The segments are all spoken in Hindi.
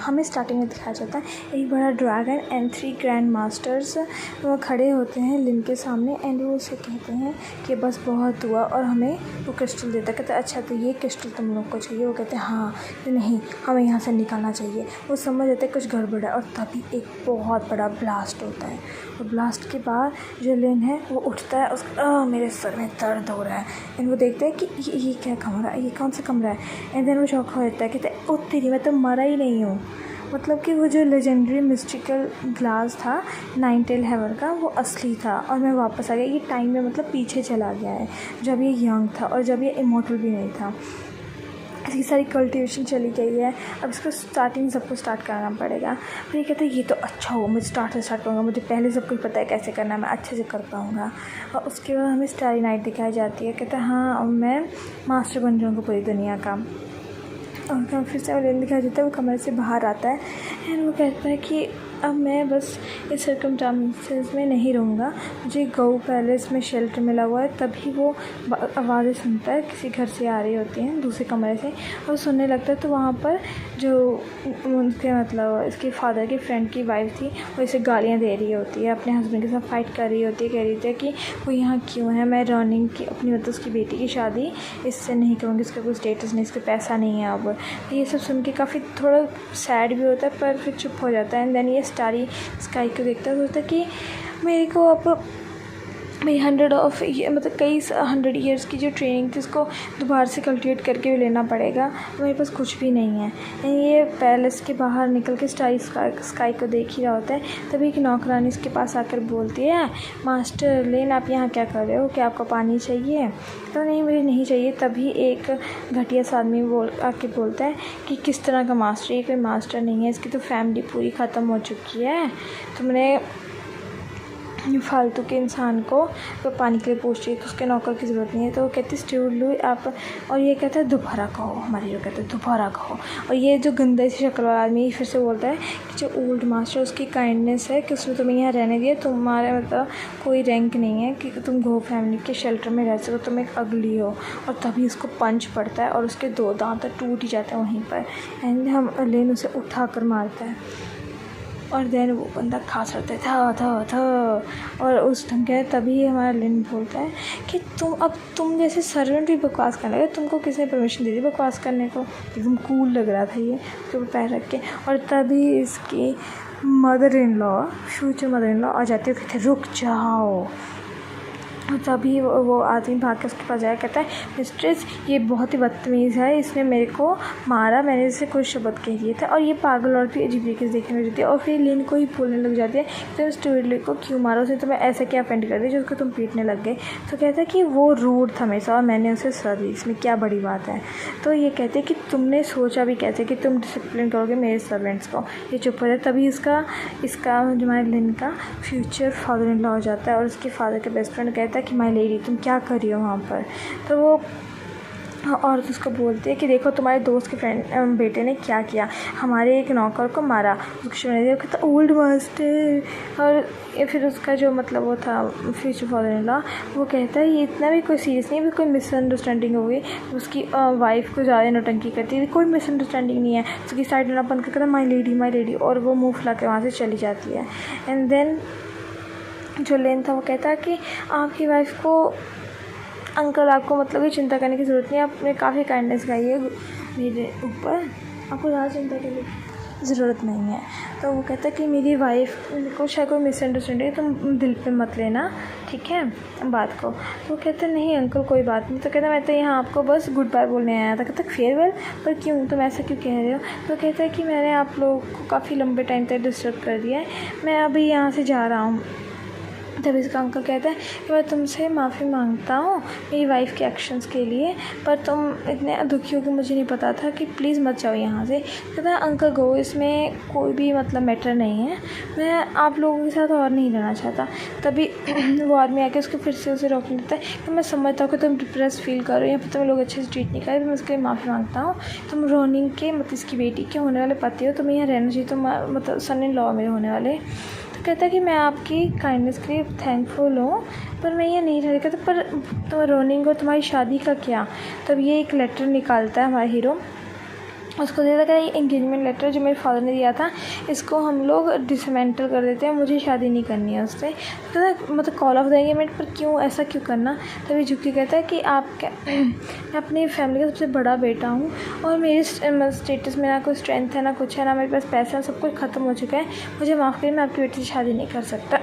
हमें स्टार्टिंग में दिखाया जाता है एक बड़ा ड्रैगन एंड 3 ग्रैंड मास्टर्स खड़े होते हैं लिन के सामने एंड वो उसे कहते हैं कि बस बहुत हुआ और हमें वो क्रिस्टल देता है। कहते हैं अच्छा तो ये क्रिस्टल तुम लोग को चाहिए? वो कहते हैं हाँ, नहीं हमें यहाँ से निकलना चाहिए। वो समझ जाते हैं कुछ गड़बड़ है और तभी एक बहुत बड़ा ब्लास्ट होता है और ब्लास्ट के बाद जो लिन है वो उठता है, उसका मेरे सर में दर्द हो रहा है एंड वो देखते हैं कि ये क्या कमरा है, ये कौन सा कमरा है एंड देन वो शॉक हो जाता है। कहते हैं ओ तेरी, मैं तो मरा ही नहीं हूँ। मतलब कि वो जो लेजेंडरी मिस्टिकल ग्लास था 9 टेल हैवर का वो असली था और मैं वापस आ गया। ये टाइम में मतलब पीछे चला गया है जब ये यंग था और जब ये इमॉर्टल भी नहीं था। इसकी सारी कल्टिवेशन चली गई है, अब इसको स्टार्टिंग सबको स्टार्ट करना पड़ेगा। फिर ये कहते हैं ये तो अच्छा हो, मुझे स्टार्ट करूँगा, मुझे पहले सब कुछ पता है कैसे करना है, मैं अच्छे से कर पाऊँगा। और उसके बाद हमें स्टारी नाइट दिखाई जाती है। कहता है हाँ अब मैं मास्टर बन जाऊँगा पूरी दुनिया का। और फिर से लिन दिखाई देता है, वो कमरे से बाहर आता है एंड वो कहता है कि अब मैं बस इस सर्कमस्टांसेस में नहीं रहूँगा, मुझे गऊ पैलेस में शेल्टर मिला हुआ है। तभी वो आवाज़ें सुनता है, किसी घर से आ रही होती हैं दूसरे कमरे से और सुनने लगता है। तो वहाँ पर जो उनके मतलब इसके फादर के फ्रेंड की वाइफ थी वो इसे गालियाँ दे रही होती है, अपने हस्बैंड के साथ फाइट कर रही होती है। कह रही थी कि वो यहाँ क्यों है, मैं रनिंग की अपनी मतलब उसकी बेटी की शादी इससे नहीं करूँगी, इसका कोई स्टेटस नहीं, इसका पैसा नहीं है। अब ये सब सुन के काफ़ी थोड़ा सैड भी होता है पर फिर चुप हो जाता है एंड देन ये स्टारी स्काई को देखता है, सोचता है कि मेरे को अब मेरी 100 कई 100 ईयर्स की जो ट्रेनिंग थी उसको दोबारा से कल्टिवेट करके भी लेना पड़ेगा, मेरे पास कुछ भी नहीं है। ये पैलेस के बाहर निकल के स्काई को देख ही रहा होता है। तभी एक नौकरानी इसके पास आकर बोलती है मास्टर लेन आप यहाँ क्या कर रहे हो, क्या आपको पानी चाहिए? तो नहीं मुझे नहीं चाहिए। तभी एक घटिया सा आदमी आके बोलता है कि किस तरह का मास्टर, ये कोई मास्टर नहीं है, इसकी तो फैमिली पूरी ख़त्म हो चुकी है, तुमने फालतू के इंसान को तो पानी के लिए पूछ रही है, तो उसके नौकर की ज़रूरत नहीं है। तो वो कहती है स्टूड लू आप, और ये कहता है दोबारा कहो, हमारी जो कहते हैं दोबारा कहो। और ये जो गंदा सी शक्ल वाला आदमी फिर से बोलता है कि जो ओल्ड मास्टर उसकी काइंडनेस है कि उसने तुम्हें यहाँ रहने दिया, तुम्हारे मतलब कोई रैंक नहीं है कि तुम गो फैमिली के शेल्टर में रह सको, तुम एक अगली हो। और तभी उसको पंच पड़ता है और उसके 2 दांत टूट ही जाते हैं वहीं पर एंड हम लेन उसे उठा कर मारता है और देन वो बंदा खास करता है था और उस ढंग के। तभी हमारा लिन बोलता है कि तुम जैसे सर्वेंट भी बकवास करने लगे, तुमको किसने परमिशन दे दी बकवास करने को? एकदम कूल लग रहा था ये तो पैर रख के। और तभी इसकी mother in law, future mother in law आ जाती है, कहते रुक जाओ। तभी वो आदमी भाग के उसके पास जाया, कहता है मिस्ट्रेस ये बहुत ही बदतमीज़ है, इसने मेरे को मारा, मैंने इससे कुछ शब्द कह दिए थे। और ये पागल और भी अजीब तरीके से देखने लग जाती है और फिर लिन को ही बोलने लग जाती है तो स्टूडेंट को क्यों मारा, उसे तो मैं ऐसा क्या अफेंड कर दी जो उसको तुम पीटने लग गए। तो कहता है कि वो रूड था हमेशा और मैंने उसे सर दी, इसमें क्या बड़ी बात है। तो ये कहते हैं कि तुमने सोचा भी कैसे कि तुम डिसिप्लिन करोगे मेरे सर्वेंट्स को। ये चुप हो जाए। तभी इसका जो हमारे लिन का फ्यूचर फादर इन लॉ हो जाता है और उसके फादर के बेस्ट फ्रेंड कहता है कि माय लेडी तुम क्या कर रही हो वहाँ पर। तो वो औरत उसको बोलती है कि देखो तुम्हारे दोस्त के बेटे ने क्या किया, हमारे एक नौकर को मारा। उसको कहता ओल्ड मास्टर। और फिर उसका जो मतलब वो था फ्यूचर फादर इन लॉ वो कहता है ये इतना भी कोई सीरियस नहीं है, कोई मिसअंडरस्टैंडिंग हो गई, उसकी वाइफ को ज़्यादा नौटंकी करती है, कोई मिसअंडरस्टैंडिंग नहीं है। उसकी साइड में बंद करता माय लेडी और वो मुँह फुला के वहाँ से चली जाती है। एंड देन जो लेन था वो कहता है कि आपकी वाइफ को अंकल आपको मतलब कि चिंता करने की ज़रूरत नहीं है, आपने काफ़ी काइंडनेस दिखाई है मेरे ऊपर, आपको ज़्यादा चिंता करने की ज़रूरत नहीं है। तो वो कहता है कि मेरी वाइफ को शायद कोई मिसअंडरस्टैंडिंग, तुम दिल पे मत लेना ठीक है बात को। तो वो कहते हैं नहीं अंकल कोई बात नहीं। तो कहता है मैं तो यहाँ आपको बस गुड बाय बोलने आया था। कहता है फेयरवेल, पर क्यों, तुम ऐसा क्यों कह रहे हो? तो कहता है कि मैंने आप लोगों को काफ़ी लंबे टाइम तक डिस्टर्ब कर दिया है, मैं अभी यहाँ से जा रहा हूँ। तब इसका अंकल कहता है कि मैं तुमसे माफ़ी मांगता हूँ मेरी वाइफ के एक्शंस के लिए, पर तुम इतने दुखी हो कि मुझे नहीं पता था कि प्लीज़ मत जाओ यहाँ से। कहता है अंकल गो, इसमें कोई भी मतलब मैटर नहीं है, मैं आप लोगों के साथ और नहीं रहना चाहता। तभी वो आदमी आके उसको फिर से उसे रोकने देता है कि मैं समझता हूँ कि तुम डिप्रेस फील कर रहे हो, यहाँ पर तुम्हें लोग अच्छे से ट्रीट नहीं कर रहे, मैं उसके लिए माफ़ी मांगता हूँ। तुम रोनिंग के मतलब इसकी बेटी के होने वाले पति हो, तुम्हें यहाँ रहना चाहिए, तुम मतलब सन इन लॉ मेरे होने वाले। कहता है कि मैं आपकी काइंडनेस के लिए थैंकफुल हूँ, पर मैं ये नहीं रह कहता पर तो रोनिंग और तुम्हारी शादी का क्या। तब ये एक लेटर निकालता है हमारा हीरो उसको दे देता ये एंगेजमेंट लेटर जो मेरे फादर ने दिया था, इसको हम लोग डिसमेंटल कर देते हैं, मुझे शादी नहीं करनी है उससे। कहता मतलब कॉल ऑफ द एंगेजमेंट पर क्यों, ऐसा क्यों करना। तभी झुक के कहता है कि आप क्या मैं अपनी फैमिली का सबसे बड़ा बेटा हूँ और मेरी स्टेटस में ना कोई स्ट्रेंथ है ना कुछ है, ना मेरे पास पैसा है, सब कुछ ख़त्म हो चुका है, मुझे माफ़ करिए, मैं आपकी बेटी से शादी नहीं कर सकता।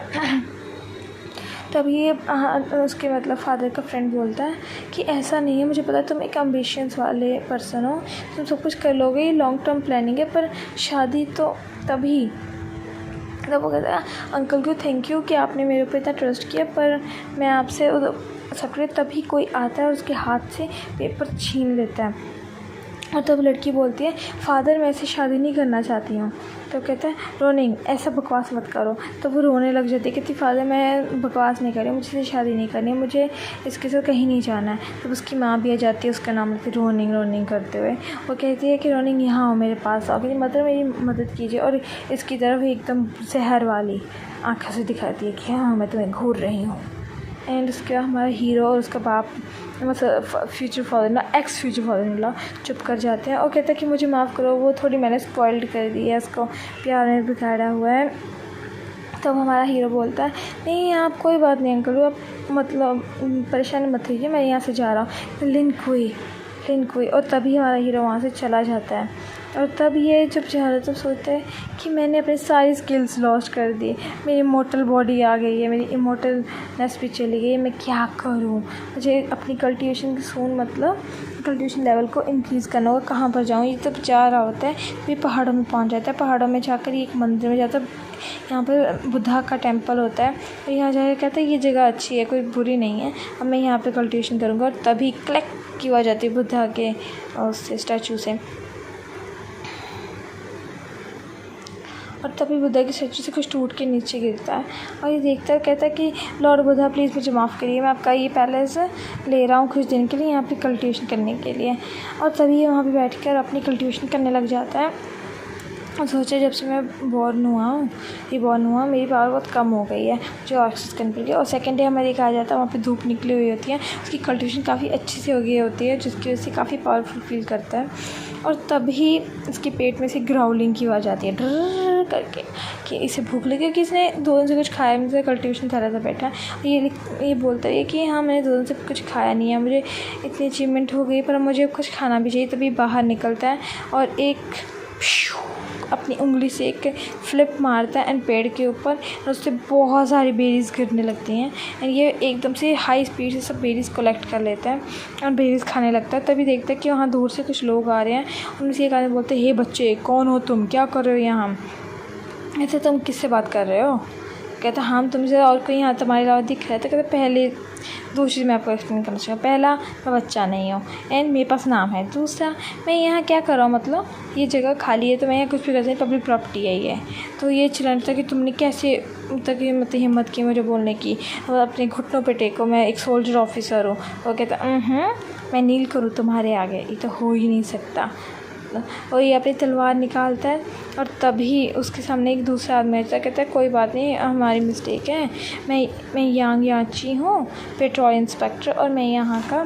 तभी उसके मतलब फादर का फ्रेंड बोलता है कि ऐसा नहीं है, मुझे पता है तुम एक एम्बिशंस वाले पर्सन हो, तुम सब कुछ कर लोगे, ये लॉन्ग टर्म प्लानिंग है, पर शादी तो तभी। तब वो कहता है अंकल को थैंक यू कि आपने मेरे ऊपर इतना ट्रस्ट किया, पर मैं आपसे सकते। तभी कोई आता है और उसके हाथ से पेपर छीन लेता है। और तब लड़की बोलती है फ़ादर मैं ऐसे शादी नहीं करना चाहती हूँ। तो कहता है रोनिंग ऐसा बकवास मत करो। तो वो रोने लग जाती है, कहती फ़ादर मैं बकवास नहीं कर रही, मुझे शादी नहीं करनी है, मुझे इसके साथ कहीं नहीं जाना है। तब उसकी माँ भी आ जाती है, उसका नाम लेती है रोनिंग करते हुए। वो कहती है कि रोनिंग यहाँ आओ, मेरे पास आओ, कहती मतलब मेरी मदद कीजिए। और इसकी तरफ एकदम जहर वाली आँखों से दिखाती है कि हाँ मैं तुम्हें घूर रही हूँ। एंड उसके बाद हमारा हीरो और उसका बाप मतलब फ्यूचर फादर ना x future father in law चुप कर जाते हैं और कहते हैं कि मुझे माफ़ करो, वो थोड़ी मैंने स्पॉइल्ड कर दी है, उसको प्यार में बिगाड़ा हुआ है। तब हमारा हीरो बोलता है नहीं आप कोई बात नहीं अंकल, आप मतलब परेशानी मत होइए, मैं यहाँ से जा रहा हूँ, लिन कोई। और तभी हमारा हीरो वहाँ से चला जाता है। और तब ये जब जा रहा है तब सोचता है कि मैंने अपनी सारी स्किल्स लॉस्ट कर दी, मेरी इमोर्टल बॉडी आ गई है, मेरी इमोर्टलनेस भी चली गई है, मैं क्या करूँ। मुझे अपनी कल्टिवेशन की मतलब कल्टिवेशन लेवल को इंक्रीज़ करना होगा, कहाँ पर जाऊँ। ये तब जा रहा होता है, फिर पहाड़ों में पहुँच जाता है। पहाड़ों में जाकर एक मंदिर में जाता है, यहाँ पर बुद्धा का टेम्पल होता है। तो यहाँ जाकर कहता है ये जगह अच्छी है, कोई बुरी नहीं है, अब मैं यहाँ पर कल्टिवेशन करूँगा। और तभी क्लिक की आवाज़ आती है बुद्धा के उससे स्टैचू से, और तभी बुद्धा की स्टैचू से कुछ टूट के नीचे गिरता है। और ये देखता है, कहता है कि लॉर्ड बुद्धा प्लीज़ मुझे माफ़ करिए, मैं आपका ये पैलेस ले रहा हूँ कुछ दिन के लिए यहाँ पे कल्टिवेशन करने के लिए। और तभी ये वहाँ पे बैठकर अपनी कल्टिवेशन करने लग जाता है और सोचा जब से मैं बॉर्न हुआ मेरी पावर बहुत कम हो गई है जो एक्सेस करने के लिए। और सेकेंड डे हमें देखा जाता है वहाँ पे धूप निकली हुई होती है, उसकी कल्टिवेशन काफ़ी अच्छी से हो गई होती है, जिसकी वजह से काफ़ी पावरफुल फील करता है। और तभी इसके पेट में से ग्राउलिंग की आवाज़ आती है ड्र करके कि इसे भूख लगी, क्योंकि इसने 2 दिन से कुछ खाया नहीं था, कल्टिवेशन कर रहा था बैठा। ये बोलता है कि हाँ मैंने 2 दिन से कुछ खाया नहीं है, मुझे इतनी अचीवमेंट हो गई, पर मुझे कुछ खाना भी चाहिए। तभी बाहर निकलता है और अपनी उंगली से एक फ्लिप मारता है एंड पेड़ के ऊपर, और उससे बहुत सारी बेरीज़ गिरने लगती हैं। एंड ये एकदम से हाई स्पीड से सब बेरीज़ कलेक्ट कर लेता है और बेरीज़ खाने लगता है। तभी देखता है कि वहाँ दूर से कुछ लोग आ रहे हैं, उनमें से एक आदमी बोलते हैं हे बच्चे कौन हो तुम, क्या कर रहे हो यहाँ। ऐसे तुम किससे बात कर रहे हो। कहता हम तुमसे और कोई यहाँ तुम्हारे अलावा दिख रहा है। तो कहते पहले 2 चीज़ मैं आपको एक्सप्लेन करना चाहूँगा। पहला मैं बच्चा नहीं हूँ एंड मेरे पास नाम है। दूसरा मैं यहाँ क्या कर रहा हूँ, मतलब ये जगह खाली है तो मैं यहाँ कुछ भी कर सकती, पब्लिक प्रॉपर्टी है ये। तो ये चिल्लाता कि तुमने कैसे तक मतलब हिम्मत की मुझे बोलने की, और अपने घुटनों पे टेको, मैं एक सोल्जर ऑफिसर हूँ। वो कहता मैं नील करूँ तुम्हारे आगे, ये तो हो ही नहीं सकता। और ये अपनी तलवार निकालता है और तभी उसके सामने एक दूसरा आदमी आता है, कहता है कोई बात नहीं हमारी मिस्टेक है, मैं यांग याची हूँ पेट्रोल इंस्पेक्टर और मैं यहाँ का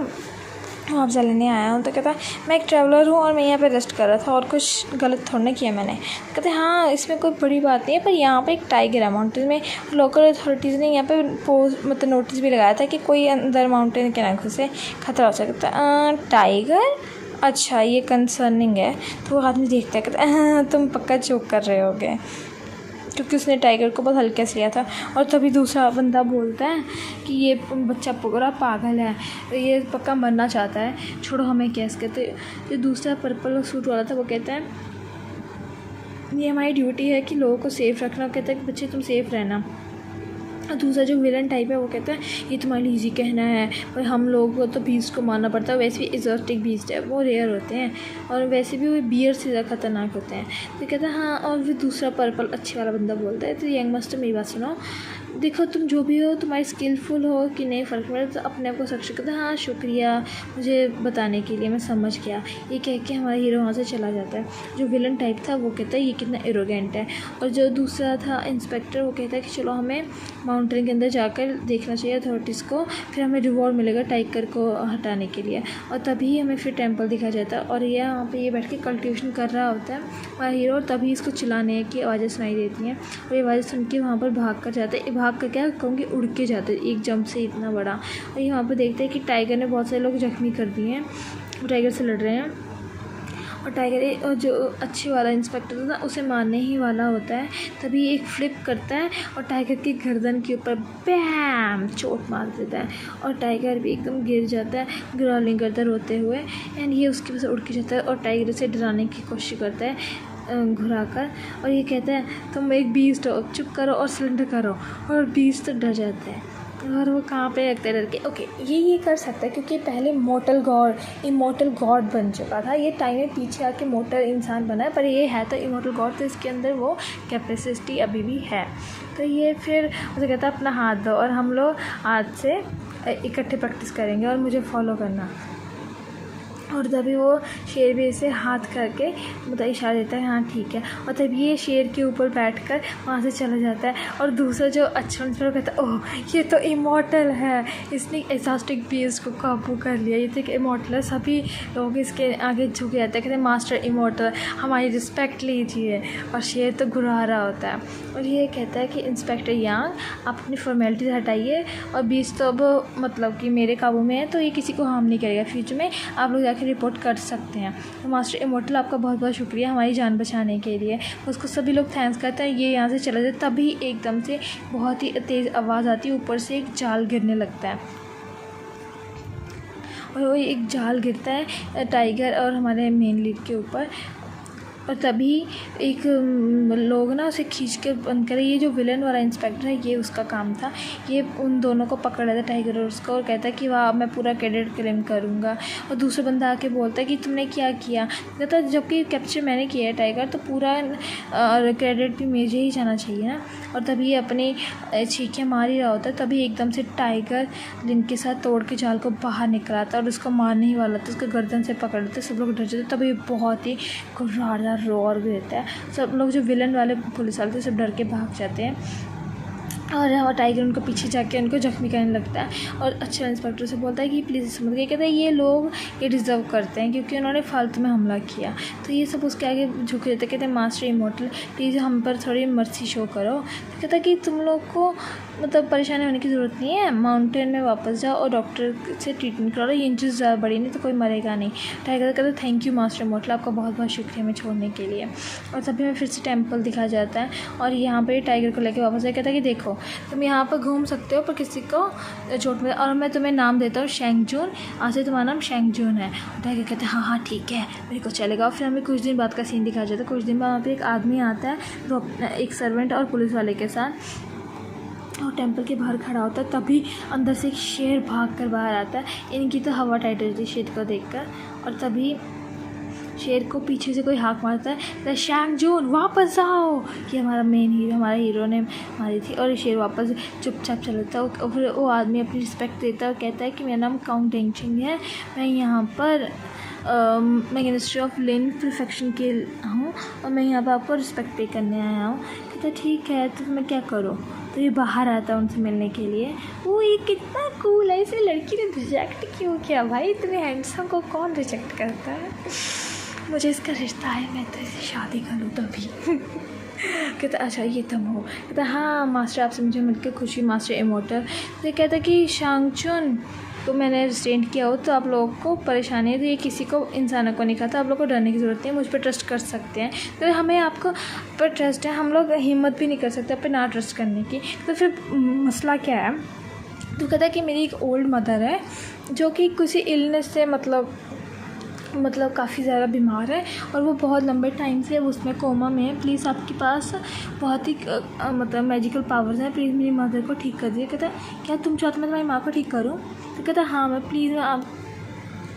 मुआवजा लेने आया हूँ। तो कहता है मैं एक ट्रैवलर हूँ और मैं यहाँ पे रेस्ट कर रहा था और कुछ गलत थोड़ा ना किया मैंने। कहते हैं हाँ इसमें कोई बड़ी बात नहीं है, पर यहाँ पे एक टाइगर है माउंटेन में, लोकल अथॉरिटीज़ ने यहाँ पे मतलब नोटिस भी लगाया था कि कोई अंदर माउंटेन के ना घुसे, खतरा हो सकता है। टाइगर, अच्छा ये कंसर्निंग है। तो वो आदमी देखता है, कहता है तुम पक्का जोक कर रहे होगे, क्योंकि उसने टाइगर को बहुत हल्के से लिया था। और तभी दूसरा बंदा बोलता है कि ये बच्चा पूरा पागल है, ये पक्का मरना चाहता है, छोड़ो हमें कैस। कहते जो दूसरा पर्पल सूट वाला था वो कहता है ये हमारी ड्यूटी है कि लोगों को सेफ़ रखना। कहता है कि बच्चे तुम सेफ़ रहना। और दूसरा जो विलन टाइप है वो कहता है ये तुम्हारे लिए ईजी कहना है, पर हम लोगों को तो बीस्ट को मारना पड़ता है, वैसे भी एक्सोटिक बीस्ट है, वो रेयर होते हैं और वैसे भी वो बियर से ज़्यादा खतरनाक होते हैं। तो कहता है हाँ। और फिर दूसरा पर्पल अच्छे वाला बंदा बोलता है तो यंग मास्टर मेरी बात सुनो, देखो तुम जो भी हो, तुम्हारी स्किलफुल हो कि नहीं फ़र्क पड़ता, तो अपने आप को सक्सेस करता है। हाँ शुक्रिया मुझे बताने के लिए, मैं समझ गया। ये कह के हमारा हीरो वहाँ से चला जाता है। जो विलन टाइप था वो कहता है ये कितना एरोगेंट है, और जो दूसरा था इंस्पेक्टर वो कहता है कि चलो हमें माउंटेन के अंदर जाकर देखना चाहिए अथॉरिटीज़ को, फिर हमें रिवॉर्ड मिलेगा टाइगर को हटाने के लिए। और तभी हमें फिर टेम्पल दिखा जाता है और ये यहाँ पे ये बैठ के कल्टिवेशन कर रहा होता है हमारा हीरो, और तभी इसको चिल्लाने की आवाज़ें सुनाई देती हैं और ये आवाज़ें सुन के वहाँ पर भाग कर जाता है। भाग कर क्या कहूँगी, उड़ के जाते हैं एक जंप से इतना बड़ा। और ये वहाँ पर देखते हैं कि टाइगर ने बहुत सारे लोग जख्मी कर दिए हैं, वो टाइगर से लड़ रहे हैं। और टाइगर और जो अच्छे वाला इंस्पेक्टर था उसे मारने ही वाला होता है, तभी एक फ्लिप करता है और टाइगर की गर्दन के ऊपर बैम चोट मार देता है और टाइगर भी एकदम गिर जाता है, ग्रॉलिंग करता रोते हुए। एंड ये उसके पास उड़ के जाता है और टाइगर से डराने की कोशिश करता है घुरा कर, और ये कहता है तुम एक बीस्ट हो, चुप करो और सिलेंडर करो। और बीस्ट तो डर जाता है और वो कहाँ पे रखते डर के। ओके ये कर सकता है क्योंकि पहले इमॉर्टल गॉड बन चुका था। ये टाइम में पीछे आके मोटल इंसान बना है, पर ये है तो इमॉर्टल गॉड, तो इसके अंदर वो कैपेसिटी अभी भी है। तो ये फिर उसे कहता है अपना हाथ दो और हम लोग आज से इकट्ठे प्रैक्टिस करेंगे और मुझे फॉलो करना। और तभी वो शेर भी इसे हाथ करके मतलब इशारा देता है हाँ ठीक है, और तभी ये शेर के ऊपर बैठकर वहाँ से चला जाता है। और दूसरा जो अच्छा इंस्पेक्टर कहता है ओह ये तो इमॉर्टल है, इसने एग्जॉस्टिक बीस्ट को काबू कर लिया, ये तो एक इमॉर्टल है। सभी लोग इसके आगे झुक जाते हैं, कहते हैं मास्टर इमॉर्टल हमारी रिस्पेक्ट लीजिए। और शेर तो घुरा रहा होता है और ये कहता है कि इंस्पेक्टर यांग आप अपनी फॉर्मेलिटीज हटाइए और बीस्ट तो अब मतलब कि मेरे काबू में है, तो ये किसी को हार्म नहीं करेगा, फ्यूचर में आप लोग रिपोर्ट कर सकते हैं। तो मास्टर इमॉर्टल आपका बहुत बहुत शुक्रिया हमारी जान बचाने के लिए। उसको सभी लोग थैंक्स करते हैं। ये यहाँ से चला जाए तभी एकदम से बहुत ही तेज़ आवाज़ आती है, ऊपर से एक जाल गिरने लगता है और वो एक जाल गिरता है टाइगर और हमारे मेन लीड के ऊपर। और तभी एक लोग ना उसे खींच कर बंद करे। ये जो विलन वाला इंस्पेक्टर है ये उसका काम था, ये उन दोनों को पकड़ लेता है टाइगर और उसको, और कहता है कि वाह मैं पूरा क्रेडिट क्लेम करूँगा। और दूसरा बंदा आके बोलता है कि तुमने क्या किया, कहता है जबकि कैप्चर मैंने किया है टाइगर, तो पूरा क्रेडिट भी मुझे ही जाना चाहिए ना। और तभी ये अपनी चीखें मार ही रहा होता है, तभी एकदम से टाइगर लिन के साथ तोड़ के जाल को बाहर निकल आता है और उसको मारने ही वाला था, उसको गर्दन से पकड़ लेते, सब लोग डर जाते। तभी बहुत ही घुर्राता रोर भी रहता है, सब लोग जो विलन वाले पुलिस वाले थे सब डर के भाग जाते हैं और टाइगर उनको पीछे जाके उनको जख्मी करने लगता है। और अच्छा इंस्पेक्टर से बोलता है कि प्लीज़ समझ गए, कहता है ये लोग ये डिज़र्व करते हैं क्योंकि उन्होंने फालतू में हमला किया। तो ये सब उसके आगे झुक देते, कहते हैं मास्टर इमॉर्टल प्लीज़ हम पर थोड़ी मर्सी शो करो। तो कहता है कि तुम लोग को मतलब परेशानी होने की ज़रूरत नहीं है, माउंटेन में वापस जाओ और डॉक्टर से ट्रीटमेंट करा लो, ये इंचज़ ज़्यादा बड़ी नहीं तो कोई मरेगा नहीं। टाइगर कहता है थैंक यू मास्टर इमॉर्टल, आपका बहुत बहुत शुक्रिया हमें छोड़ने के लिए। और तभी हमें फिर से टेम्पल दिखा जाता है और यहाँ पर टाइगर को लेकर वापस आया, कहता है कि देखो तुम यहाँ पर घूम सकते हो पर किसी को चोट में, और मैं तुम्हें नाम देता हूँ शेंगजून, आज से तुम्हारा नाम शेंगजून है। टाइगर कहते हैं हाँ हाँ ठीक है मेरे को चलेगा। फिर हमें कुछ दिन बाद का सीन दिखा जाता है। कुछ दिन बाद वहाँ पे एक आदमी आता है तो एक सर्वेंट और पुलिस वाले के साथ, और टेंपल के बाहर खड़ा होता है। तभी अंदर से एक शेर भाग कर बाहर आता है। इनकी तो हवा टाइट होती है शेर को देखकर, और तभी शेर को पीछे से कोई हाक मारता है शेंगजून वापस आओ, कि हमारा मेन हीरो हमारा हीरो ने मारी थी। और शेर वापस चुपचाप चला जाता है। और फिर वो आदमी अपनी रिस्पेक्ट देता है और कहता है कि मेरा नाम काउंट डेंगचिंग है, मैं यहाँ पर मैं मिनिस्ट्री ऑफ लिन प्रिफेक्शन के हूँ और मैं यहाँ पर आपको रिस्पेक्ट पे करने आया हूँ। कहता ठीक है तो मैं क्या करूँ। तो ये बाहर आता है उनसे मिलने के लिए। वो ये कितना कूल है, इसे लड़की ने रिजेक्ट क्यों किया भाई, इतने हैंडसम को कौन रिजेक्ट करता है, मुझे इसका रिश्ता है, मैं तो इसे शादी कर लूँ तभी। कहता अच्छा ये तुम हो। कहता हाँ मास्टर आपसे मुझे मिलकर खुशी, मास्टर इमॉर्टल। तो कहता कि शांगचुन तो मैंने रिस्टेंट किया हो तो आप लोगों को परेशानी है, तो ये किसी को इंसानों को नहीं खाता, आप लोग को डरने की ज़रूरत नहीं है, मुझ पर ट्रस्ट कर सकते हैं। तो हमें आपको पर ट्रस्ट है, हम लोग हिम्मत भी नहीं कर सकते आप पे ना ट्रस्ट करने की। तो फिर मसला क्या है। तो कहता है कि मेरी एक ओल्ड मदर है जो कि किसी इलनेस से मतलब काफ़ी ज़्यादा बीमार है और वो बहुत लंबे टाइम से उसमें कोमा में है। प्लीज़ आपके पास बहुत ही मतलब मैजिकल पावर्स हैं, प्लीज़ मेरी मदर को ठीक कर दीजिए। कहता है क्या तुम चाहते मैं तुम्हारी माँ को ठीक करूँ। तो कहता है हाँ मैं प्लीज़ आप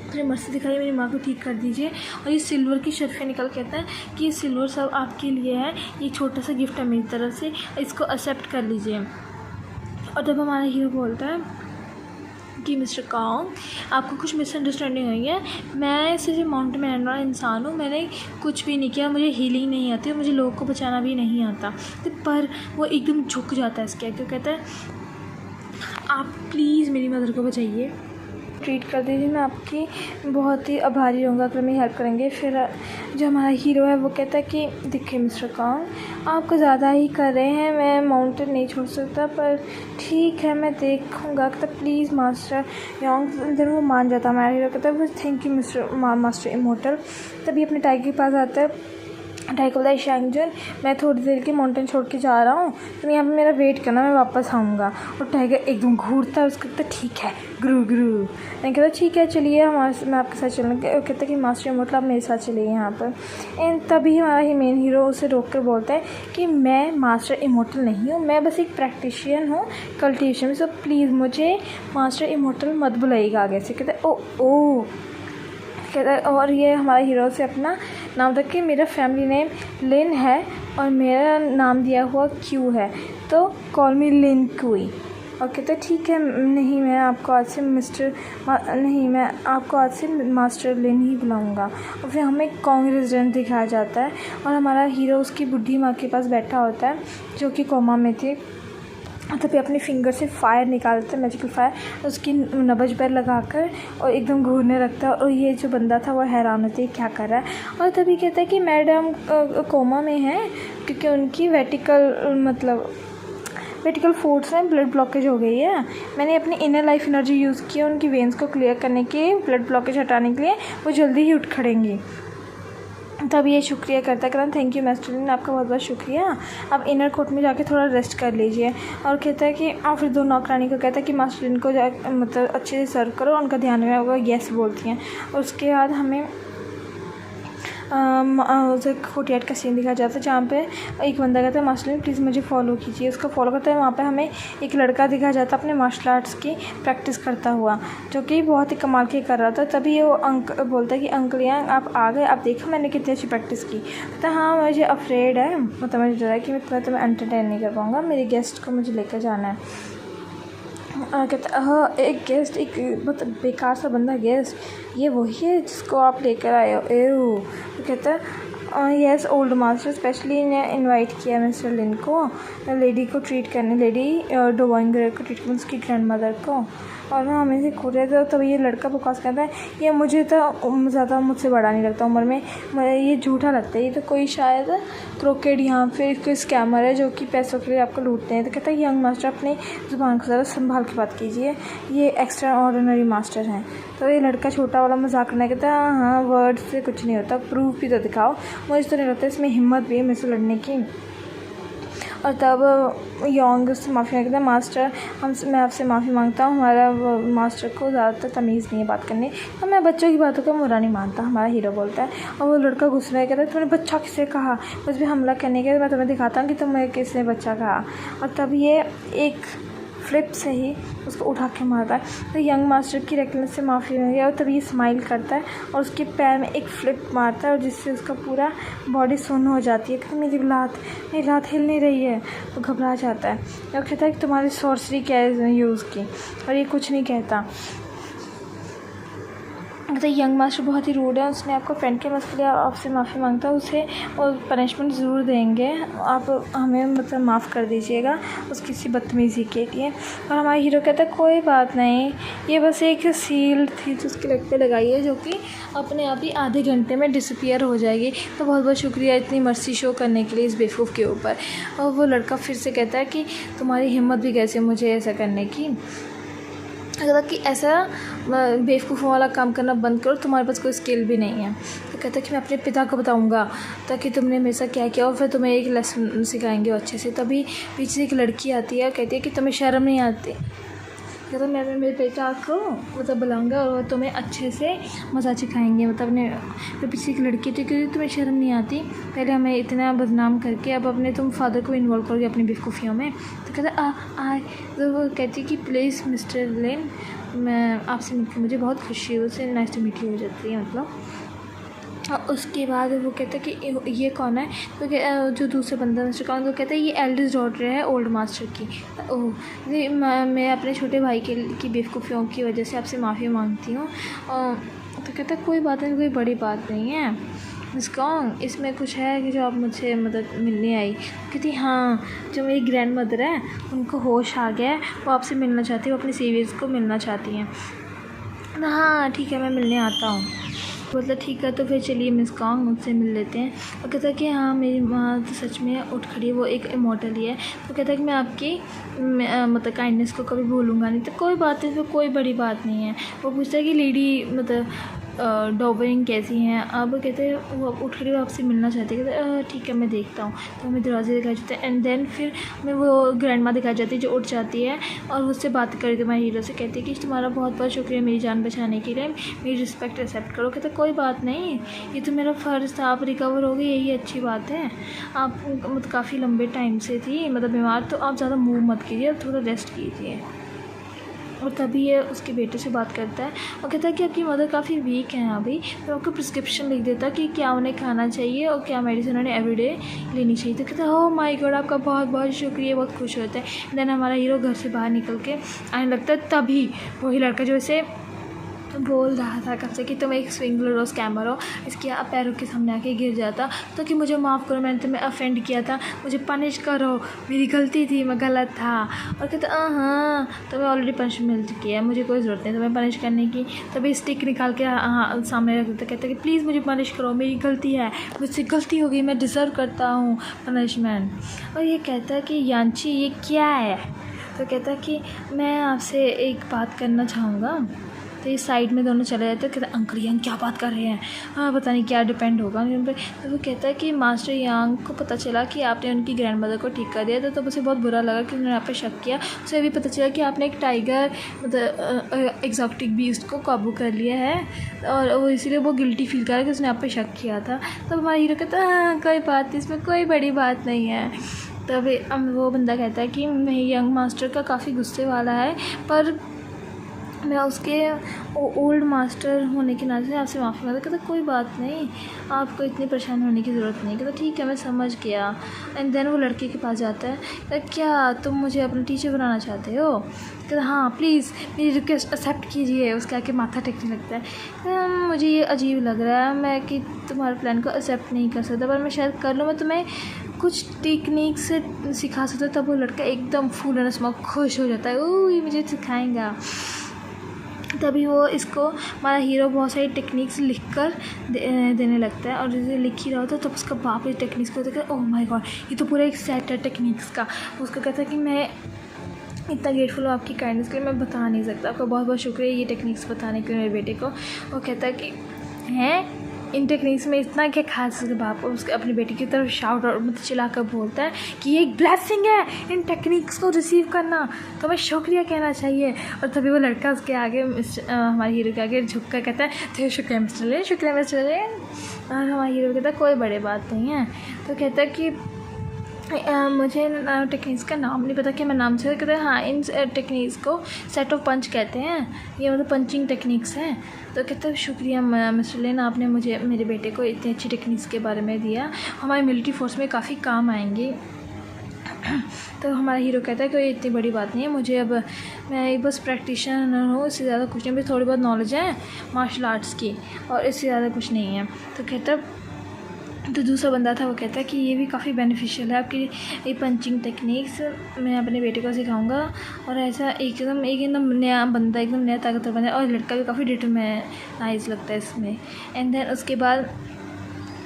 मेरी मर्सी दिखाइए, मेरी माँ को ठीक कर दीजिए। और ये सिल्वर की शर्फ़ें निकल कहता है कि ये सिल्वर सब आपके लिए है, ये छोटा सा गिफ्ट है मेरी तरफ से, इसको एक्सेप्ट कर लीजिए। और तब हमारा हीरो बोलता है कि मिस्टर कांग, आपको कुछ मिसअंडरस्टैंडिंग हुई है, मैं सिर्फ माउंटेन मैन वाला इंसान हूँ, मैंने कुछ भी नहीं किया, मुझे हीलिंग नहीं आती और मुझे लोगों को बचाना भी नहीं आता। तो पर वो एकदम झुक जाता है इसके आगे, कहता है आप प्लीज़ मेरी मदर को बचाइए, ट्रीट कर दीजिए, मैं आपकी बहुत ही आभारी रहूँगा अगर मेरी हेल्प करेंगे। फिर जो हमारा हीरो है वो कहता है कि देखिए मिस्टर कांग, आप ज़्यादा ही कर रहे हैं, मैं माउंटेन नहीं छोड़ सकता, पर ठीक है मैं देखूँगा, कहता प्लीज़ मास्टर यॉन्ग। फिर वो मान जाता है हमारा हीरो, कहता है थैंक यू मास्टर इमोर्टल। तभी अपने टाइगर के पास आता है, टाइगर बोलता है शैंगजुन, मैं थोड़ी देर के माउंटेन छोड़ के जा रहा हूँ, तुम यहाँ पे मेरा वेट करना, मैं वापस आऊँगा। और टाइगर एकदम घूरता है, उसको कहता ठीक है ग्रू ग्रू। मैं कहता ठीक है चलिए मैं आपके साथ चलूँगा। और कहता है कि मास्टर इमोर्टल आप मेरे साथ चलिए यहाँ पर। एंड तभी हमारा ही मेन हीरो उसे रोक कर बोलता है कि मैं मास्टर इमोर्टल नहीं हूँ, मैं बस एक प्रैक्टिशियन हूँ कल्टिवेशन में, सो प्लीज़ मुझे मास्टर इमोर्टल मत बुलाइएगा आगे से। कहता है ओ कहता है, और ये हमारा हीरो से अपना नाम तक कि मेरा फैमिली नेम लिन है और मेरा नाम दिया हुआ क्यू है, तो कॉल मी लिन क्यूई। और कहते हैं ठीक है, नहीं मैं आपको आज से मैं आपको आज से मास्टर लिन ही बुलाऊंगा। और फिर हमें कांग रेजिडेंट दिखाया जाता है और हमारा हीरो उसकी बुढ़ी माँ के पास बैठा होता है जो कि कोमा में थी। तभी अपने फिंगर से फायर निकालता है, मैजिकल फायर, उसकी नब्ज पर लगाकर और एकदम घूरने लगता है। और ये जो बंदा था वो हैरान होती है क्या कर रहा है। और तभी कहता है कि मैडम कोमा में है क्योंकि उनकी वेटिकल फोर्स में ब्लड ब्लॉकेज हो गई है। मैंने अपनी इनर लाइफ एनर्जी यूज़ की है उनकी वेन्स को क्लियर करने के, ब्लड ब्लॉकेज हटाने के लिए, वो जल्दी ही उठ खड़ेंगी। तब ये शुक्रिया करता है, कहता थैंक यू मास्टर लिन, आपका बहुत बहुत शुक्रिया, आप इनर कोर्ट में जाके थोड़ा रेस्ट कर लीजिए। और कहता है कि और फिर दो नौकरानी को कहता है कि मास्टर लिन को अच्छे से सर्व करो, उनका ध्यान रखना होगा, येस बोलती हैं। और उसके बाद हमें उसे कोर्टयार्ड का सीन दिखाया जाता है जहाँ पे एक बंदा कहता है मास्टर लिन प्लीज़ मुझे फॉलो कीजिए, उसको फॉलो करता है। वहाँ पे हमें एक लड़का दिखाया जाता है अपने मार्शल आर्ट्स की प्रैक्टिस करता हुआ, जो कि बहुत ही कमाल के कर रहा था। तभी वो बोलता है कि अंकल यहाँ आप आ गए, आप देखो मैंने कितनी अच्छी प्रैक्टिस की। कहता हाँ मुझे अफ्रेड है, मुझे डर है कि मैं तुम्हें एंटरटेन नहीं कर पाऊँगा, मेरे गेस्ट को मुझे लेकर जाना है। कहता हाँ एक गेस्ट, एक बहुत बेकार सा बंदा गेस्ट, ये वही है जिसको आप लेकर आए हो। तो कहता है यस ओल्ड मास्टर, स्पेशली ने इनवाइट किया मिस्टर लिन को लेडी को ट्रीट करने, लेडी डोवाइंगर को ट्रीट करने, उसकी ग्रैंड मदर को। और ना हमें से खुद रहे थे। तब ये लड़का बकवास कहता है ये मुझे तो ज़्यादा मुझसे बड़ा नहीं लगता उम्र में, ये झूठा लगता है, ये तो कोई शायद क्रोकेड यहाँ फिर कोई स्कैमर है जो कि पैसों के लिए आपको लूटते हैं। तो कहता है यंग मास्टर अपनी ज़ुबान को ज़रा संभाल के बात कीजिए, ये एक्स्ट्रा ऑर्डिनरी मास्टर हैं। तो ये लड़का छोटा वाला मजाक करना कहता है हाँ वर्ड से कुछ नहीं होता, प्रूफ भी तो दिखाओ, मुझे तो नहीं लगता इसमें हिम्मत भी है मुझसे लड़ने की। और तब योंग उससे माफ़ी मांगता है मास्टर मैं आपसे माफ़ी मांगता हूँ, हमारा मास्टर को ज़्यादातर तमीज़ नहीं है बात करने, तो मैं बच्चों की बातों का बुरा नहीं मानता, हमारा हीरो बोलता है। और वो लड़का गुस्सा है कहता है तुमने बच्चा किसे कहा, मुझ पर हमला करने के, मैं तुम्हें दिखाता हूँ कि तुम्हें किसने बच्चा कहा। और तब ये एक फ्लिप से ही उसको उठा के मारता है। तो यंग मास्टर की रेकलेस से माफ़ी मांगी और तभी ये स्माइल करता है और उसके पैर में एक फ्लिप मारता है और जिससे उसका पूरा बॉडी सुन्न हो जाती है। कि मेरी लात हिल नहीं रही है, तो घबरा जाता है और कहता है कि तुम्हारी सॉर्सरी क्या है यूज़ की, और ये कुछ नहीं कहता। तो यंग मास्टर बहुत ही रूड है, उसने आपको फ्रेंड के मसले आपसे माफ़ी मांगता है, उसे और पनिशमेंट ज़रूर देंगे, आप हमें माफ़ कर दीजिएगा उसकी सी बदतमीज़ी के लिए। और हमारा हीरो कहता है कोई बात नहीं, ये बस एक सील थी जो उसके लेग पे लगाई है जो कि अपने आप ही आधे घंटे में डिसअपियर हो जाएगी। तो बहुत बहुत शुक्रिया इतनी मर्सी शो करने के लिए इस बेवकूफ़ के ऊपर। और वो लड़का फिर से कहता है कि तुम्हारी हिम्मत भी कैसे मुझे ऐसा करने की, अगर कि ऐसा बेवकूफ़ों वाला काम करना बंद करो, तुम्हारे पास कोई स्किल भी नहीं है। तो कहता है कि मैं अपने पिता को बताऊंगा ताकि तुमने मेरे साथ क्या किया और फिर तुम्हें एक लेसन सिखाएंगे अच्छे से। तभी पीछे से एक लड़की आती है, कहती है कि तुम्हें शर्म नहीं आती। कहता मैं मेरे पिता को बुलाऊंगा और तुम्हें अच्छे से मज़ा सिखाएंगे। तो पीछे एक लड़की थी कि तुम्हें शर्म नहीं आती, पहले हमें इतना बदनाम करके अब अपने तुम फादर को इन्वॉल्व करोगे अपनी बेवकूफ़ियों में। तो कहता तो वो कहती कि प्लीज़ मिस्टर लिन, मैं आपसे मिलकर मुझे बहुत खुशी हुई, उससे नाइस टू मीट यू हो जाती है और उसके बाद वो कहता है कि ये कौन है, तो जो दूसरे बंदा मिस्टर कौन, तो कहता है ये एल्डेस्ट डॉटर है ओल्ड मास्टर की। ओह मैं अपने छोटे भाई की बेवकूफ़ियों की वजह से आपसे माफ़ी मांगती हूँ। तो कहता है कोई बात नहीं, कोई बड़ी बात नहीं है मिस कॉन्ग, इसमें कुछ है कि जो आप मुझे मदद मिलने आई। कहती हाँ, जो मेरी ग्रैंड मदर है उनको होश आ गया है, वो आपसे मिलना चाहती है, वो अपने सीवियर्स को मिलना चाहती हैं। हाँ ठीक है, मैं मिलने आता हूँ। मतलब ठीक है, तो फिर चलिए मिस कॉन्ग मुझसे मिल लेते हैं। और कहता है कि हाँ मेरी माँ तो सच में उठ खड़ी है, वो एक इमॉर्टल ही है। तो कहता है कि मैं आपकी मतलब काइंडनेस को कभी भूलूंगा नहीं। तो कोई बात नहीं, तो कोई बड़ी बात नहीं है। वो पूछता है कि लेडी मतलब डॉबरिंग कैसी हैं। अब कहते हैं वो उठ खड़ी, वो आपसे मिलना चाहती है। कहते ठीक है मैं देखता हूँ। तो हमें दरवाजे दिखाई जाते हैं एंड देन फिर हमें वो ग्रैंड माँ दिखाई जाती है जो उठ जाती है और उससे बात कर रही थी हमारे हीरो से। कहती है कि तुम्हारा बहुत बहुत शुक्रिया मेरी जान बचाने के लिए, मेरी रिस्पेक्ट एक्सेप्ट करो। कहते कोई बात नहीं, ये तो मेरा फ़र्ज़ था, आप रिकवर हो गई यही अच्छी बात है। आप मतलब काफ़ी लंबे टाइम से थी मतलब बीमार, तो आप ज़्यादा मूव मत कीजिए, थोड़ा रेस्ट कीजिए। और तभी ये उसके बेटे से बात करता है और कहता है कि आपकी मदर काफ़ी वीक है अभी, तो आपको प्रिस्क्रिप्शन लिख देता कि क्या उन्हें खाना चाहिए और क्या मेडिसिन उन्हें एवरीडे लेनी चाहिए। तो कहता है ओह माय गॉड, आपका बहुत बहुत शुक्रिया, बहुत खुश होता है। देन हमारा हीरो घर से बाहर निकल के आने लगता है। तभी वही लड़का जो इसे बोल रहा था कब से कि तुम एक स्विंगलर हो, स्कैमर हो, इसके पैरों के सामने आके गिर जाता, तो कि मुझे माफ़ करो, मैंने तुम्हें अफेंड किया था, मुझे पनिश करो, मेरी गलती थी, मैं गलत था। और कहता हाँ तुम्हें ऑलरेडी पनिशमेंट मिल चुकी है, मुझे कोई ज़रूरत नहीं तुम्हें पनिश करने की। तभी स्टिक निकाल के सामने रख देता। कहता कि प्लीज़ मुझे पनिश करो, मेरी गलती है, मुझसे गलती हो गई, मैं डिज़र्व करता हूँ पनिशमेंट। और ये कहता है कि यांची ये क्या है। तो कहता कि मैं आपसे एक बात करना चाहूँगा। तो ये साइड में दोनों चले जाते हैं। कहता अंकल यांग क्या बात कर रहे हैं, हाँ पता नहीं क्या डिपेंड होगा उन पर। तो वो कहता है कि मास्टर यांग को पता चला कि आपने उनकी ग्रैंड मदर को ठीक कर दिया था, तो उसे बहुत बुरा लगा कि उन्होंने आप पे शक किया। उसे भी पता चला कि आपने एक टाइगर मतलब एक्जॉटिक बीस्ट को काबू कर लिया है और वो इसीलिए वो गिल्टी फील कर रहा है कि उसने आप पे शक किया था। तब हमारा हीरो कहता हाँ कोई बात नहीं, इसमें कोई बड़ी बात नहीं है। तब वो बंदा कहता है कि यंग मास्टर का काफ़ी गुस्से वाला है, पर मैं उसके ओल्ड मास्टर होने के नाते आपसे माफ़ी मांगता। कहता कोई बात नहीं, आपको इतनी परेशान होने की ज़रूरत नहीं। कहता ठीक है मैं समझ गया। एंड देन वो लड़के के पास जाता है। कहता क्या तुम मुझे अपना टीचर बनाना चाहते हो। कहता हाँ प्लीज़ मेरी रिक्वेस्ट एक्सेप्ट कीजिए। उसके आके माथा टेकने लगता है। मुझे ये अजीब लग रहा है मैं कि तुम्हारे प्लान को एक्सेप्ट नहीं कर सकता, पर मैं शायद कर लूँ। मैं तुम्हें कुछ टेक्निक से सिखा सकता हूँ। तब वो लड़का एकदम फूल और स्मोक खुश हो जाता है, ओह ये मुझे सिखाएंगा। तभी वो इसको हमारा हीरो बहुत सारी टेक्निक्स लिख कर देने लगता है। और जैसे लिख ही रहा होता है तब उसका बाप इस टेक्निक्स को देखकर ओह माय गॉड ये तो पूरा एक सेट है टेक्निक्स का। उसको कहता है कि मैं इतना ग्रेटफुल हूँ आपकी काइंडनेस के लिए, मैं बता नहीं सकता। आपका बहुत बहुत शुक्रिया ये टेक्निक्स बताने के लिए मेरे बेटे को। वो कहता है कि हैं इन टेक्निक्स में इतना क्या खास। उसके बाप उसके अपनी बेटी की तरफ शाउट और मतलब चिल्ला कर बोलता है कि ये एक ब्लेसिंग है इन टेक्निक्स को रिसीव करना, तो मैं शुक्रिया कहना चाहिए। और तभी वो लड़का उसके आगे हमारे हीरो के आगे झुक कर कहता है तो शुक्रिया मिस्टर ले, शुक्रिया मिस्टर ले। और हमारा हीरो कहता है कोई बड़ी बात नहीं है। तो कहता है कि मुझे टेक्निक्स का नाम नहीं पता कि मैं नाम से। कहते हैं हाँ इन टेक्निक्स को सेट ऑफ पंच कहते हैं, ये मतलब पंचिंग टेक्निक्स हैं। तो कहते हैं शुक्रिया मिस्टर लेन, आपने मुझे मेरे बेटे को इतनी अच्छी टेक्निक्स के बारे में दिया, हमारी मिलिट्री फोर्स में काफ़ी काम आएंगी। तो हमारा हीरो कहता है कि ये इतनी बड़ी बात नहीं है, मुझे अब मैं बस प्रैक्टिशनर हूँ, इससे ज़्यादा कुछ नहीं, मुझे थोड़ी बहुत नॉलेज है मार्शल आर्ट्स की और इससे ज़्यादा कुछ नहीं है। तो कहता तो दूसरा बंदा था वो कहता है कि ये भी काफ़ी बेनिफिशियल है आपकी ये पंचिंग टेक्निक्स, मैं अपने बेटे को सिखाऊंगा और ऐसा एकदम नया बंदा, एकदम नया ताकतवर बंदा। और लड़का भी काफ़ी डिटरमाइज लगता है इसमें। एंड देन उसके बाद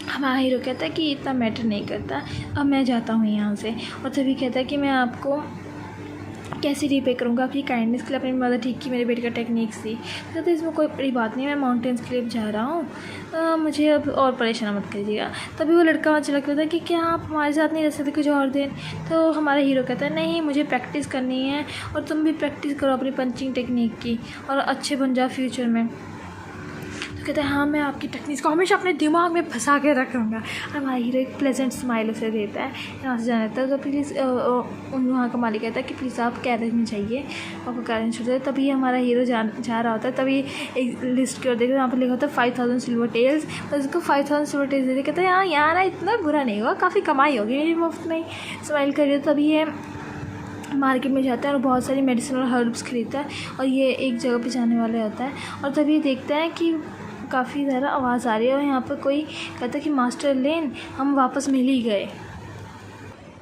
हमारा हीरो कहता है कि इतना मैटर नहीं करता, अब मैं जाता हूँ यहाँ से। और तभी कहता है कि मैं आपको कैसे रीपे करूँगा आपकी काइंडनेस के लिए, अपनी मदर ठीक की मेरे बेटे का टेक्निक्स थी। तो इसमें कोई बड़ी बात नहीं है, मैं माउंटेन्स के लिए जा रहा हूँ, मुझे अब और परेशान मत करिएगा। तभी वो लड़का वहाँ चला कहता है कि क्या आप हमारे साथ नहीं रह सकते कुछ और दिन। तो हमारा हीरो कहता है नहीं मुझे प्रैक्टिस करनी है और तुम भी प्रैक्टिस करो अपनी पंचिंग टेक्निक की और अच्छे बन जाओ फ्यूचर में। कहते हैं हाँ मैं आपकी टेक्निक्स को हमेशा अपने दिमाग में फंसा के रखूँगा। और हमारा हीरो एक प्लेजेंट स्माइल उसे देता है, यहाँ से जाना था। तो प्लीज़ वहाँ का मालिक कहता है कि प्लीज़ आप कैरेज में जाइए, आपको कैरेज छोड़ दे। तभी हमारा हीरो जा रहा होता है, तभी एक लिस्ट की ओर देखो, यहाँ पर लिखा होता है 5000 सिल्वर टेल्स। तो उसको 5000 सिल्वर टेल्स देते, कहते हैं हाँ यार ना इतना बुरा नहीं हुआ, काफ़ी कमाई होगी मेरी मुफ्त में स्माइल करिए। तभी ये मार्केट में जाता है और बहुत सारी मेडिसिन और हर्ब्स खरीदता है और ये एक जगह पे जाने वाला होता है। और तभी देखता है कि काफ़ी ज़्यादा आवाज़ आ रही है और यहाँ पर कोई कहता है कि मास्टर लेन हम वापस मिल ही गए।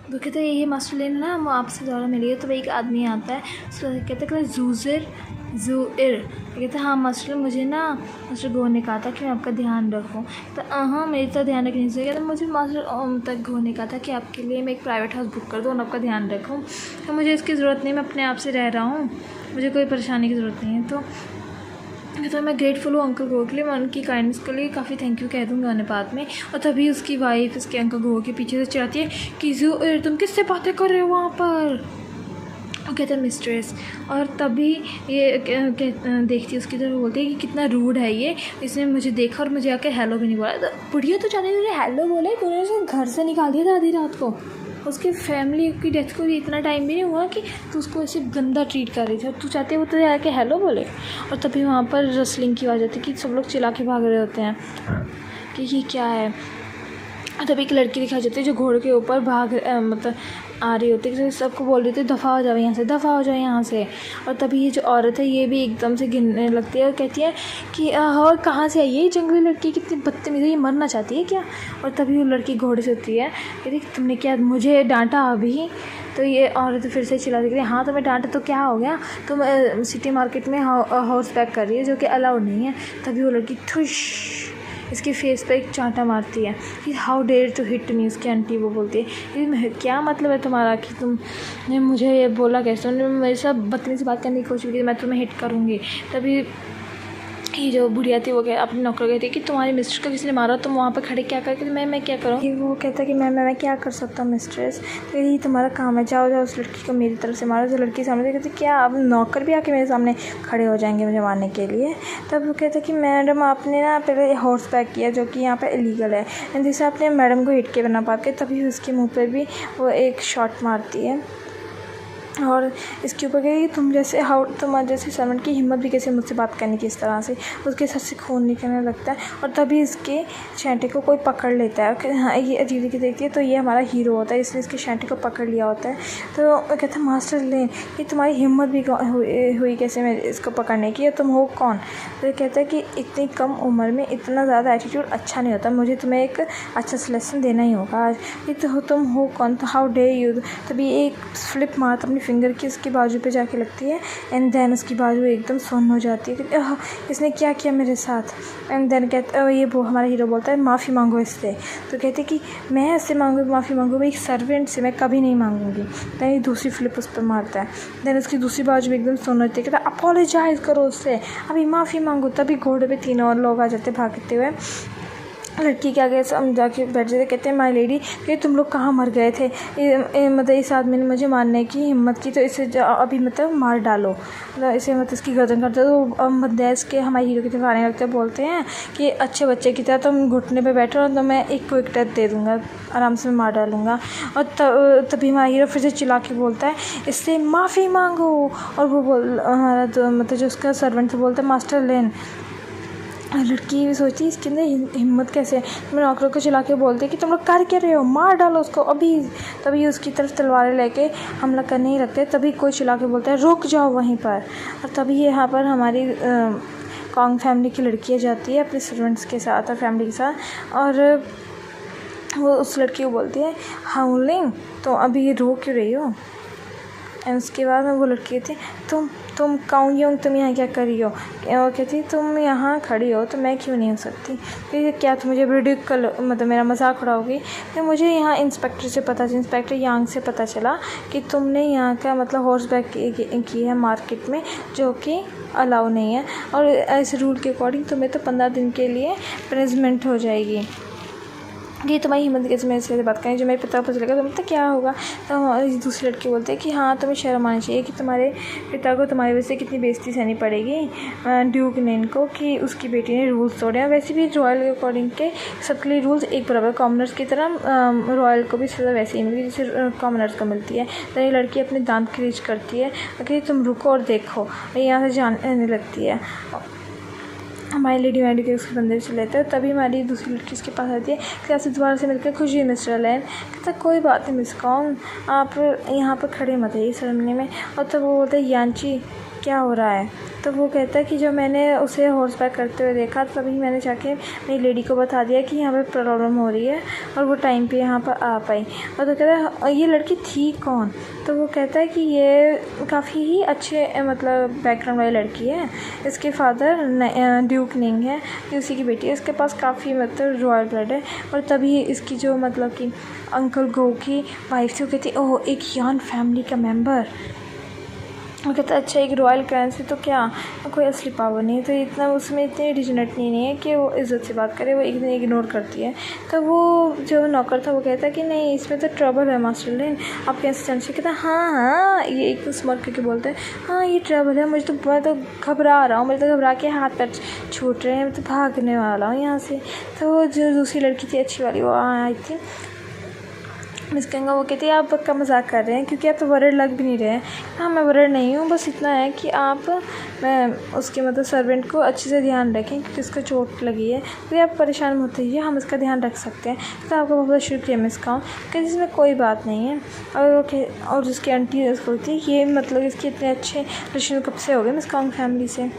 वो कहते हैं ये मास्टर लेन ना हम आपसे दोबारा मिल गए। तो वही एक आदमी आता है, उसको कहते हैं ज़ूइर। कहते हैं हाँ मास्टर मुझे ना मास्टर गो ने कहा था कि मैं आपका ध्यान रखूँ। तो हाँ मेरी तो ध्यान रखने से कहता मुझे मास्टर तक गो ने कहा था कि आपके लिए मैं एक प्राइवेट हाउस बुक कर दूँ और आपका ध्यान रखूँ। तो मुझे इसकी ज़रूरत नहीं, मैं अपने आप से रह रहा हूँ, मुझे कोई परेशानी की ज़रूरत नहीं है। तो मैं ग्रेटफुल हूँ अंकल गो के लिए, मैं उनकी काइंडनेस के लिए काफ़ी थैंक यू कह दूँगी आने बाद में। और तभी उसकी वाइफ उसके अंकल गो के पीछे से चिढ़ाती है कि तुम किससे बातें कर रहे हो वहाँ पर। वो कहते हैं मिस्ट्रेस। और तभी ये देखती है उसकी तरफ, बोलती है कि कितना रूड है ये, इसने मुझे देखा और मुझे आके हेलो भी नहीं बोला। तो बुढ़िया तो चाहती है हेलो बोले, तूने उसे घर से निकाल दिया आधी रात को, उसकी फैमिली की डेथ को भी इतना टाइम भी नहीं हुआ कि तू उसको ऐसे गंदा ट्रीट कर रही थी और तू चाहती है वो तुझे आके हेलो बोले। और तभी वहाँ पर रसलिंग की आवाज़ आती है कि सब लोग चिल्ला के भाग रहे होते हैं कि ये क्या है। तभी एक लड़की दिखाई जाती है जो घोड़े के ऊपर मतलब आ रही होती है, तो सबको बोल रही थी दफ़ा हो जाओ यहाँ से, दफ़ा हो जाओ यहाँ से। और तभी ये जो औरत है ये भी एकदम से गिरने लगती है और कहती है कि और कहाँ से आई है ये जंगली लड़की, कितनी बदतमीज़ है, ये मरना चाहती है क्या। और तभी वो लड़की घोड़े से उतरी है, कहती तुमने क्या मुझे डांटा अभी। तो ये औरत फिर से चिल्ला रही है हाँ तुम्हें डांटा तो क्या हो गया, तुम सिटी मार्केट में हॉर्स बैक कर रही है जो कि अलाउड नहीं है। तभी वो लड़की ठुश इसके फेस पे एक चांटा मारती है कि how dare to hit me. उसकी आंटी वो बोलती है क्या मतलब है तुम्हारा कि तुमने मुझे ये बोला कैसे, तुमने मेरे साथ बदतमीज़ी से बात करने की कोशिश की, मैं तुम्हें हिट करूँगी। तभी ये जो बुढ़िया थी वो अपने नौकर कहती है कि तुम्हारी मिस्टर को किसी ने मारा, तुम वहाँ पर खड़े क्या करके मैं क्या करूँ। वो कहता है कि मैं क्या कर सकता हूँ मिस्ट्रेस, तो यही तुम्हारा काम है, जाओ उस लड़की को मेरी तरफ से मारो। जो लड़की सामने कहती क्या अब नौकर भी आके मेरे सामने खड़े हो जाएंगे मुझे मारने के लिए। तब वो कहता है कि मैडम आपने ना पहले हॉर्स बैक किया जो कि यहाँ पर इलीगल है, जिससे आपने मैडम को हिट के बना पा के। तभी उसके मुँह पर भी वो एक शॉट मारती है और इसके ऊपर कही तुम जैसे सर्वेंट की हिम्मत भी कैसे मुझसे बात करने की इस तरह से। उसके सर से खून निकलने लगता है और तभी इसके शैंटे को कोई पकड़ लेता है। हाँ ये अजीब की देखती है तो ये हमारा हीरो होता है, इसलिए इसके शैंटे को पकड़ लिया होता है। तो कहता है मास्टर लेन कि तुम्हारी हिम्मत भी हुई कैसे मैं इसको पकड़ने की, तुम हो कौन। तो कहता है कि इतनी कम उम्र में इतना ज़्यादा एटीट्यूड अच्छा नहीं होता, मुझे तुम्हें एक अच्छा लेसन देना ही होगा आज। ये तो तुम हो कौन, तो हाउ डे यू। तभी एक फ्लिप मारता अपनी फिंगर की उसकी बाजू पे जाके लगती है एंड देन उसकी बाजू एकदम सुन्न हो जाती है कि इसने क्या किया मेरे साथ। एंड देन कहता ये वो हमारा हीरो बोलता है माफ़ी मांगो इससे। तो कहते कि मैं इससे माफ़ी मांगू, मैं एक सर्वेंट से मैं कभी नहीं मांगूंगी। देन दूसरी फ्लिप उस पर मारता है, देन उसकी दूसरी बाजू में एकदम सुन्न होती है। कहता अपोलोजाइज़ करो उससे, अभी माफ़ी मांगो। तभी घोड़े पे 3 और लोग आ जाते भागते हुए। लड़की के आगे हम जाके बैठ जाते, कहते हैं माय लेडी कि तुम लोग कहाँ मर गए थे, मतलब इस आदमी ने मुझे मारने की हिम्मत की तो इसे अभी मतलब मार डालो, मतलब इसे मतलब इसकी गर्दन करते। तो मदेश के हमारे हीरो की तरफ आने लगते बोलते हैं कि अच्छे बच्चे की तरह तुम घुटने पे बैठो और तो मैं एक क्विक डेथ दे दूँगा, आराम से मैं मार डालूँगा। और तभी हमारा हीरो फिर से चिल्ला के बोलता है इससे माफ़ी मांगो। और वो हमारा मतलब जो उसका सर्वेंट बोलता है मास्टर लेन। लड़की भी सोचती इसके अंदर हिम्मत कैसे है। मैं नौकरों को चिल्ला के बोलते कि तुम लोग कर क्या रहे हो, मार डालो उसको अभी। तभी उसकी तरफ तलवारें लेके हमला करने ही लगते। तभी कोई चिल्ला के बोलता है रुक जाओ वहीं पर। और तभी यहाँ पर हमारी कॉन्ग फैमिली की लड़की जाती है अपने सर्वेंट्स के साथ और फैमिली के साथ, और वो उस लड़की को बोलती है हाउलिंग तो अभी ये रो क्यों रही हो। एंड उसके बाद वो लड़की कहती तुम काउंग तुम यहाँ क्या कर रही हो। और कहती तुम यहाँ खड़ी हो तो मैं क्यों नहीं हो सकती, कि क्या तुम मुझे रिडिकल मतलब मेरा मजाक उड़ाओगी। तो मुझे यहाँ इंस्पेक्टर यांग से पता चला कि तुमने यहाँ का मतलब हॉर्स बैक की है मार्केट में, जो कि अलाउ नहीं है, और इस रूल के अकॉर्डिंग तुम्हें तो 15 दिन के लिए प्रेजमेंट हो जाएगी। कि तुम्हारी हिम्मत कैसे मेरे से बात करें, जो मेरे पिता को पता चलेगा तो मतलब क्या होगा। तो दूसरी लड़की बोलते हैं कि हाँ तुम्हें शर्म आनी चाहिए कि तुम्हारे पिता को तुम्हारी वजह से कितनी बेइज्जती सहनी पड़ेगी ड्यूक ने इनको, कि उसकी बेटी ने रूल्स तोड़े हैं। वैसे भी रॉयल के अकॉर्डिंग के सबके लिए रूल्स एक बराबर, कॉमनर्स की तरह रॉयल को भी सज़ा वैसे ही मिलती जैसे कॉमनर्स को मिलती है। तो ये लड़की अपने दांत खरीच करती है कि तुम रुको और देखो, यहाँ से जाने लगती है। हमारी लेडी मैडी के उसके बंदे से लेते हैं, तभी हमारी दूसरी लड़की उसके पास आती है कि आपसे दोबारा से मिलकर खुशी है मिस्टर लेन। कहता कोई बात नहीं मिस कॉन, आप यहाँ पर खड़े मत आइए सेरेमनी में। और तब वो बोलते हैं यांची क्या हो रहा है। तो वो कहता है कि जब मैंने उसे हॉर्स बैक करते हुए देखा तभी मैंने जाके मेरी लेडी को बता दिया कि यहाँ पे प्रॉब्लम हो रही है, और वो टाइम पे यहाँ पर आ पाई। और तो कहता है ये लड़की थी कौन। तो वो कहता है कि ये काफ़ी ही अच्छे मतलब बैकग्राउंड वाली लड़की है, इसके फादर ड्यूक निंग है, ये उसी की बेटी है, इसके पास काफ़ी मतलब रॉयल ब्लड है। और तभी इसकी जो मतलब कि अंकल गो की वाइफ थी वो कहती ओह एक यान फैमिली का मेम्बर। वो कहता अच्छा एक रॉयल क्लैन से तो क्या कोई असली पावर नहीं है, तो इतना उसमें इतनी डिजनेट नहीं है कि वो इज़्ज़त से बात करे, वो एक दिन इग्नोर करती है। तो वो जो नौकर था वो कहता है कि नहीं इसमें तो ट्रबल है मास्टर लेन, आप कैसे जान सकते। कहता हाँ ये एक स्मर्क करके बोलते हैं हाँ ये ट्रबल है, मुझे तो मैं तो घबरा रहा हूँ, मुझे तो घबरा के हाथ पैर छूट रहे हैं, मैं तो भागने वाला हूँ यहाँ से। तो जो दूसरी लड़की थी अच्छी वाली वो आई थी मिस गंगा, वो कहती है आप पक्का मजाक कर रहे हैं क्योंकि आप तो वर्ड लग भी नहीं रहे हैं। हाँ मैं वर्ड नहीं हूँ, बस इतना है कि आप मैं उसके मतलब सर्वेंट को अच्छे से ध्यान रखें क्योंकि उसको चोट लगी है, तो आप परेशान मत होइए, हम इसका ध्यान रख सकते हैं। तो आपका बहुत बहुत शुक्रिया मिस काउं, क्योंकि इसमें कोई बात नहीं है। और जिसकी आंटी उसको होती है ये मतलब इसके इतने अच्छे रिलेशन कब से हो गए मिस काउं फैमिली से।